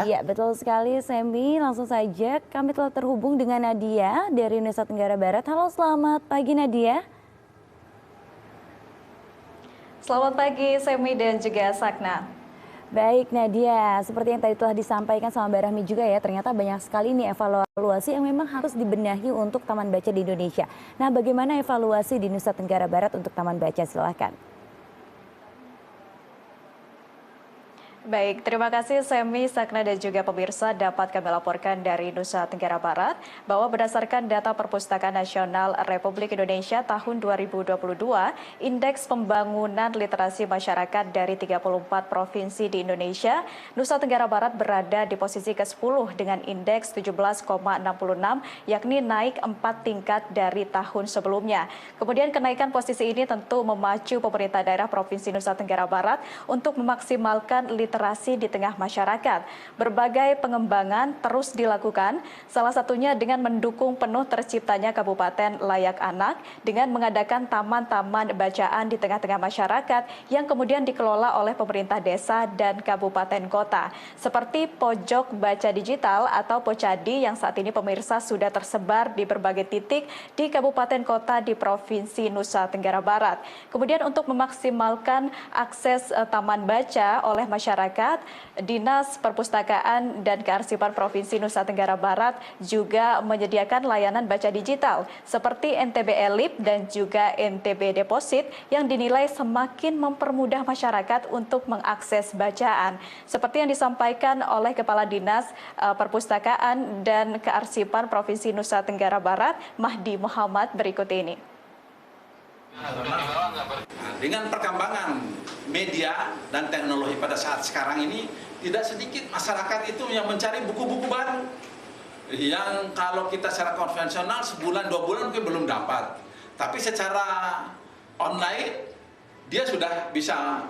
ya. Iya, betul sekali, Semi. Langsung saja kami telah terhubung dengan Nadia dari Nusa Tenggara Barat. Halo, selamat pagi Nadia. Selamat pagi, Semi dan juga Sakna. Baik Nadia, seperti yang tadi telah disampaikan sama Mbak Rahmi juga ya, ternyata banyak sekali nih evaluasi yang memang harus dibenahi untuk taman baca di Indonesia. Nah, bagaimana evaluasi di Nusa Tenggara Barat untuk taman baca? Silahkan. Baik, terima kasih Semi, Sakna dan juga pemirsa. Dapat kami laporkan dari Nusa Tenggara Barat bahwa berdasarkan data Perpustakaan Nasional Republik Indonesia tahun 2022, Indeks Pembangunan Literasi Masyarakat dari 34 provinsi di Indonesia, Nusa Tenggara Barat berada di posisi ke-10 dengan indeks 17,66, yakni naik 4 tingkat dari tahun sebelumnya. Kemudian kenaikan posisi ini tentu memacu pemerintah daerah Provinsi Nusa Tenggara Barat untuk memaksimalkan literasi di tengah masyarakat. Berbagai pengembangan terus dilakukan, salah satunya dengan mendukung penuh terciptanya Kabupaten Layak Anak dengan mengadakan taman-taman bacaan di tengah-tengah masyarakat yang kemudian dikelola oleh pemerintah desa dan kabupaten kota. Seperti Pojok Baca Digital atau Pocadi yang saat ini pemirsa sudah tersebar di berbagai titik di kabupaten kota di Provinsi Nusa Tenggara Barat. Kemudian untuk memaksimalkan akses taman baca oleh masyarakat, Dinas Perpustakaan dan Kearsipan Provinsi Nusa Tenggara Barat juga menyediakan layanan baca digital seperti NTB Elip dan juga NTB Deposit yang dinilai semakin mempermudah masyarakat untuk mengakses bacaan. Seperti yang disampaikan oleh Kepala Dinas Perpustakaan dan Kearsipan Provinsi Nusa Tenggara Barat, Mahdi Muhammad berikut ini. Dengan perkembangan media dan teknologi pada saat sekarang ini, tidak sedikit masyarakat itu yang mencari buku-buku baru yang kalau kita secara konvensional sebulan 2 bulan mungkin belum dapat, tapi secara online dia sudah bisa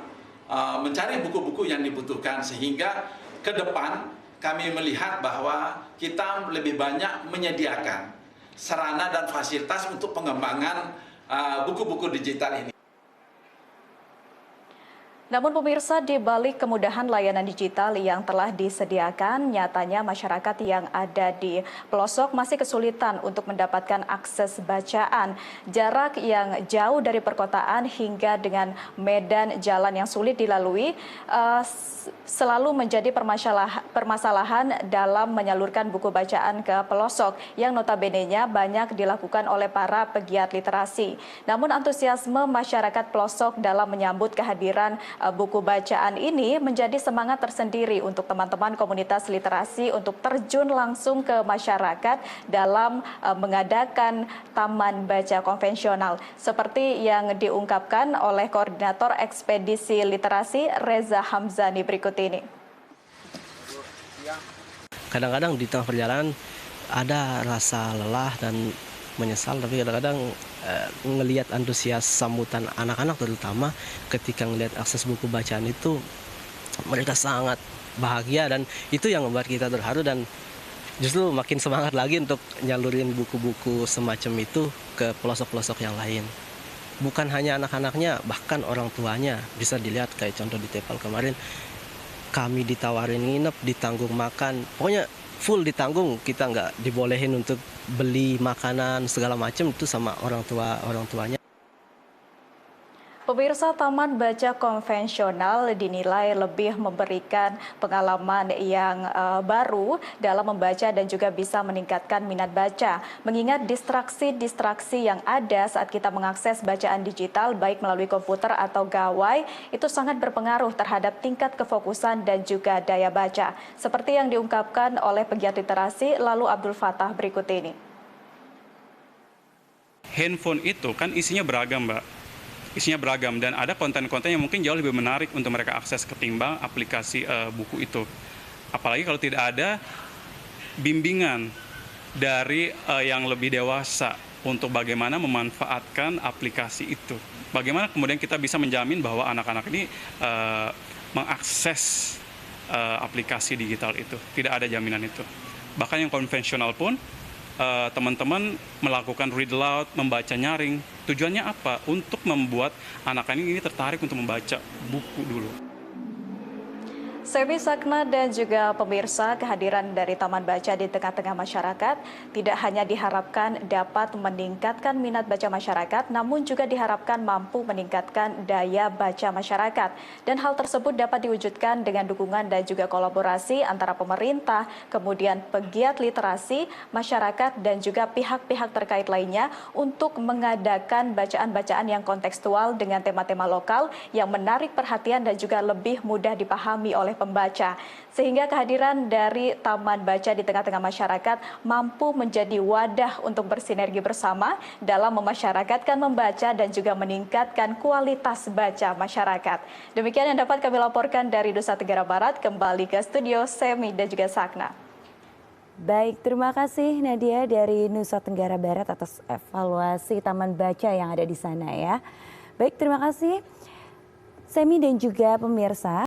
mencari buku-buku yang dibutuhkan, sehingga ke depan kami melihat bahwa kita lebih banyak menyediakan sarana dan fasilitas untuk pengembangan buku-buku digital ini. Namun pemirsa, di balik kemudahan layanan digital yang telah disediakan, nyatanya masyarakat yang ada di pelosok masih kesulitan untuk mendapatkan akses bacaan. Jarak yang jauh dari perkotaan hingga dengan medan jalan yang sulit dilalui selalu menjadi permasalahan dalam menyalurkan buku bacaan ke pelosok yang notabene-nya banyak dilakukan oleh para pegiat literasi. Namun antusiasme masyarakat pelosok dalam menyambut kehadiran buku bacaan ini menjadi semangat tersendiri untuk teman-teman komunitas literasi untuk terjun langsung ke masyarakat dalam mengadakan taman baca konvensional. Seperti yang diungkapkan oleh Koordinator Ekspedisi Literasi Reza Hamzani berikut ini. Kadang-kadang di tengah perjalanan ada rasa lelah dan menyesal, tapi kadang-kadang ngelihat antusias sambutan anak-anak terutama ketika ngelihat akses buku bacaan itu, mereka sangat bahagia dan itu yang membuat kita terharu dan justru makin semangat lagi untuk nyalurin buku-buku semacam itu ke pelosok-pelosok yang lain. Bukan hanya anak-anaknya, bahkan orang tuanya. Bisa dilihat kayak contoh di Tepal kemarin, kami ditawarin nginep, ditanggung makan, pokoknya full ditanggung, kita nggak dibolehin untuk beli makanan segala macam itu sama orang tuanya. Pemirsa, taman baca konvensional dinilai lebih memberikan pengalaman yang baru dalam membaca dan juga bisa meningkatkan minat baca. Mengingat distraksi-distraksi yang ada saat kita mengakses bacaan digital baik melalui komputer atau gawai itu sangat berpengaruh terhadap tingkat kefokusan dan juga daya baca. Seperti yang diungkapkan oleh pegiat literasi lalu Abdul Fattah berikut ini. Handphone itu kan isinya beragam, Mbak. Isinya beragam dan ada konten-konten yang mungkin jauh lebih menarik untuk mereka akses ketimbang aplikasi buku itu. Apalagi kalau tidak ada bimbingan dari yang lebih dewasa untuk bagaimana memanfaatkan aplikasi itu. Bagaimana kemudian kita bisa menjamin bahwa anak-anak ini mengakses aplikasi digital itu. Tidak ada jaminan itu. Bahkan yang konvensional pun teman-teman melakukan read aloud, membaca nyaring. Tujuannya apa? Untuk membuat anak-anak ini tertarik untuk membaca buku dulu. Semi Sakna dan juga pemirsa, kehadiran dari Taman Baca di tengah-tengah masyarakat tidak hanya diharapkan dapat meningkatkan minat baca masyarakat, namun juga diharapkan mampu meningkatkan daya baca masyarakat. Dan hal tersebut dapat diwujudkan dengan dukungan dan juga kolaborasi antara pemerintah, kemudian pegiat literasi, masyarakat, dan juga pihak-pihak terkait lainnya untuk mengadakan bacaan-bacaan yang kontekstual dengan tema-tema lokal yang menarik perhatian dan juga lebih mudah dipahami oleh pembaca, sehingga kehadiran dari Taman Baca di tengah-tengah masyarakat mampu menjadi wadah untuk bersinergi bersama dalam memasyarakatkan membaca dan juga meningkatkan kualitas baca masyarakat. Demikian yang dapat kami laporkan dari Nusa Tenggara Barat. Kembali ke studio Semi dan juga Sakna. Baik, terima kasih Nadia dari Nusa Tenggara Barat atas evaluasi Taman Baca yang ada di sana ya. Baik, terima kasih Semi dan juga pemirsa.